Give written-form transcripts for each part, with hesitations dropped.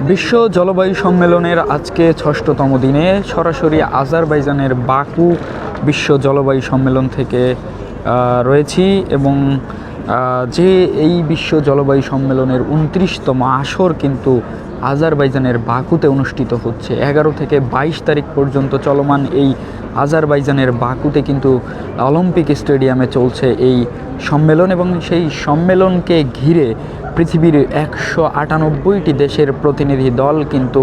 বিশ্ব জলবায়ু সম্মেলনের আজকে ৬ষ্ঠতম দিনে সরাসরি আজারবাইজানের বাকু বিশ্ব জলবায়ু সম্মেলন থেকে রয়েছি এবং যে এই বিশ্ব জলবায়ু সম্মেলনের ২৯তম আসর কিন্তু আজারবাইজানের বাকুতে অনুষ্ঠিত হচ্ছে। ১১ থেকে ২২ তারিখ পর্যন্ত চলমান এই আজারবাইজানের বাকুতে কিন্তু অলিম্পিক স্টেডিয়ামে চলছে এই সম্মেলন এবং সেই সম্মেলনকে ঘিরে পৃথিবীর ১৯৮টি দেশের প্রতিনিধি দল কিন্তু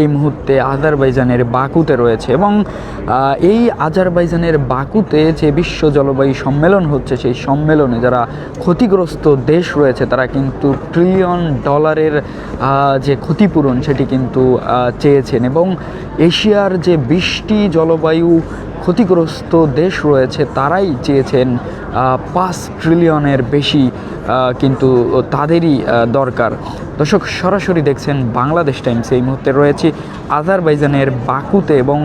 এই মুহূর্তে আজারবাইজানের বাকুতে রয়েছে এবং এই আজারবাইজানের বাকুতে যে বিশ্ব জলবায়ু সম্মেলন হচ্ছে সেই সম্মেলনে যারা ক্ষতিগ্রস্ত দেশ রয়েছে তারা কিন্তু ট্রিলিয়ন ডলারের যে ক্ষতিপূরণ সেটি কিন্তু চেয়েছেন এবং এশিয়ার যে ২০টি জলবায়ু ক্ষতিগ্রস্ত দেশ রয়েছে তারাই চেয়েছেন ৫ ট্রিলিয়নের বেশি কিন্তু তাদেরই দরকার। দর্শক, সরাসরি দেখছেন বাংলাদেশ টাইমস। এই মুহূর্তে রয়েছি আজারবাইজানের বাকুতে এবং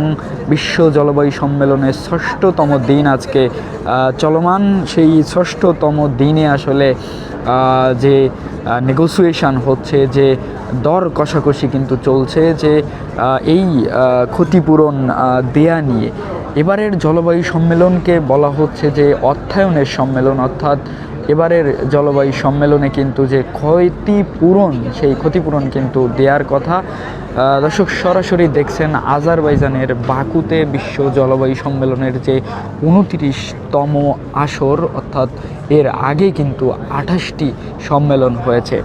বিশ্ব জলবায়ু সম্মেলনের ৬ষ্ঠতম দিন আজকে চলমান। সেই ৬ষ্ঠতম দিনে আসলে যে নেগোসিয়েশন হচ্ছে, যে দর কষাকষি কিন্তু চলছে, যে এই ক্ষতিপূরণ দেয়া নিয়ে এবারের জলবায়ু সম্মেলনকে বলা হচ্ছে যে অর্থায়নের সম্মেলন, অর্থাৎ এবারের জলবায়ু সম্মেলনে কিন্তু যে ক্ষতিপূরণ সেই ক্ষতিপূরণ কিন্তু দেওয়ার কথা। দর্শক, সরাসরি দেখছেন আজারবাইজানের বাকুতে বিশ্ব জলবায়ু সম্মেলনের যে ২৯তম আসর, অর্থাৎ এর আগে কিন্তু ২৮টি সম্মেলন হয়েছে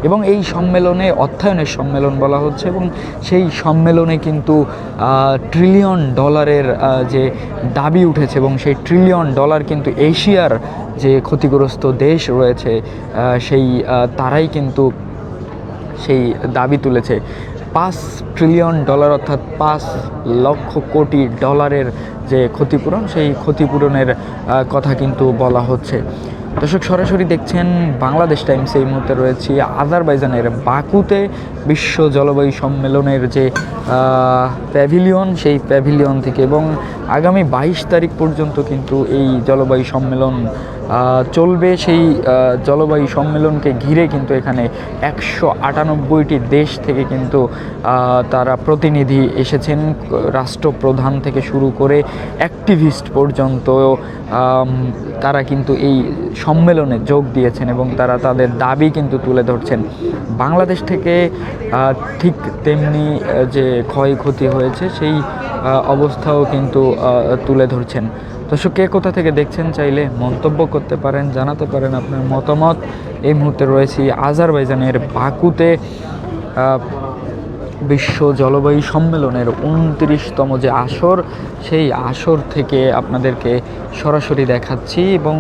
এবং এই সম্মেলনে অর্থায়নের সম্মেলন বলা হচ্ছে এবং সেই সম্মেলনে কিন্তু ট্রিলিয়ন ডলারের যে দাবি উঠেছে এবং সেই ট্রিলিয়ন ডলার কিন্তু এশিয়ার যে ক্ষতিগ্রস্ত দেশ রয়েছে সেই তারাই কিন্তু সেই দাবি তুলেছে। ৫ ট্রিলিয়ন ডলার অর্থাৎ ৫ লক্ষ কোটি ডলারের যে ক্ষতিপূরণ, সেই ক্ষতিপূরণের কথা কিন্তু বলা হচ্ছে। দর্শক, সরাসরি দেখছেন বাংলাদেশ টাইমস। এই মুহূর্তে রয়েছি আজারবাইজানের বাকুতে বিশ্ব জলবায়ু সম্মেলনের যে প্যাভিলিয়ন, সেই প্যাভিলিয়ন থেকে এবং আগামী ২২ তারিখ পর্যন্ত কিন্তু এই জলবায়ু সম্মেলন চলবে। সেই জলবায়ু সম্মেলনকে ঘিরে কিন্তু এখানে ১৯৮টি দেশ থেকে কিন্তু তারা প্রতিনিধি এসেছেন, রাষ্ট্রপ্রধান থেকে শুরু করে অ্যাক্টিভিস্ট পর্যন্ত তারা কিন্তু এই সম্মেলনে যোগ দিয়েছেন এবং তারা তাদের দাবি কিন্তু তুলে ধরছেন। বাংলাদেশ থেকে ঠিক তেমনি যে ক্ষয়ক্ষতি হয়েছে সেই অবস্থাও কিন্তু তুলে ধরছেন। দর্শক, কে কোথা থেকে দেখছেন চাইলে মন্তব্য করতে পারেন, জানাতে পারেন আপনার মতামত। এই মুহূর্তে রয়েছি আজারবাইজানের বাকুতে বিশ্ব জলবায়ু সম্মেলনের ২৯তম যে আসর, সেই আসর থেকে আপনাদেরকে সরাসরি দেখাচ্ছি এবং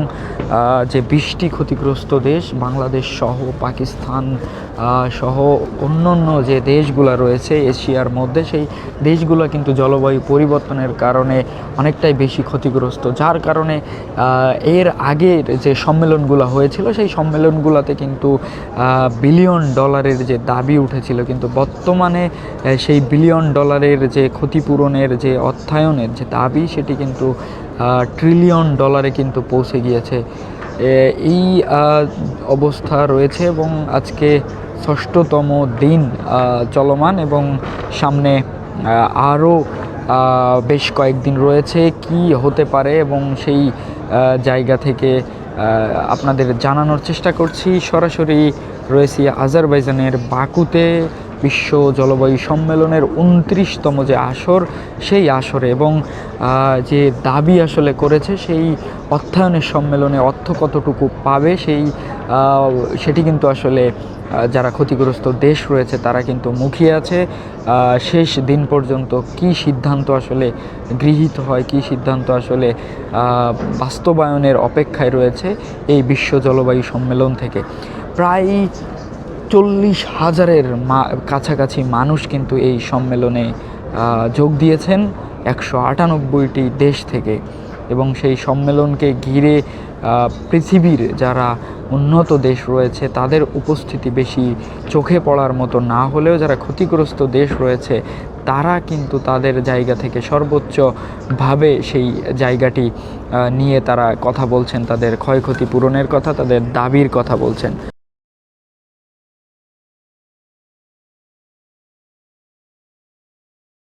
যে ২০টি ক্ষতিগ্রস্ত দেশ বাংলাদেশ সহ পাকিস্তান সহ অন্যান্য যে দেশগুলো রয়েছে এশিয়ার মধ্যে, সেই দেশগুলো কিন্তু জলবায়ু পরিবর্তনের কারণে অনেকটাই বেশি ক্ষতিগ্রস্ত, যার কারণে এর আগের যে সম্মেলনগুলো হয়েছিল সেই সম্মেলনগুলোতে কিন্তু বিলিয়ন ডলারের যে দাবি উঠেছিল, কিন্তু বর্তমানে সেই বিলিয়ন ডলারের যে ক্ষতিপূরণের যে অর্থায়নের যে দাবি সেটি কিন্তু ট্রিলিয়ন ডলারে কিন্তু পৌঁছে গিয়েছে। এই অবস্থা রয়েছে এবং আজকে ৬ষ্ঠতম দিন চলমান এবং সামনে আরও বেশ কয়েকদিন রয়েছে। কি হতে পারে এবং সেই জায়গা থেকে আপনাদের জানানোর চেষ্টা করছি। সরাসরি রয়েছি আজারবাইজানের বাকুতে বিশ্ব জলবায়ু সম্মেলনের ২৯তম যে আসর, সেই আসরে এবং যে দাবি আসলে করেছে সেই অর্থায়নের সম্মেলনে অর্থ কতটুকু পাবে সেটি কিন্তু আসলে যারা ক্ষতিগ্রস্ত দেশ রয়েছে তারা কিন্তু মুখিয়ে আছে। শেষ দিন পর্যন্ত কি সিদ্ধান্ত আসলে গৃহীত হয়, কি সিদ্ধান্ত আসলে বাস্তবায়নের অপেক্ষায় রয়েছে এই বিশ্ব জলবায়ু সম্মেলন থেকে। প্রায় ৪০,০০০-এর কাছাকাছি মানুষ কিন্তু এই সম্মেলনে যোগ দিয়েছেন ১৯৮টি দেশ থেকে এবং সেই সম্মেলনকে ঘিরে পৃথিবীর যারা উন্নত দেশ রয়েছে তাদের উপস্থিতি বেশি চোখে পড়ার মতো না হলেও যারা ক্ষতিগ্রস্ত দেশ রয়েছে তারা কিন্তু তাদের জায়গা থেকে সর্বোচ্চভাবে সেই জায়গাটি নিয়ে তারা কথা বলছেন, তাদের ক্ষয়ক্ষতি পূরণের কথা, তাদের দাবির কথা বলছেন।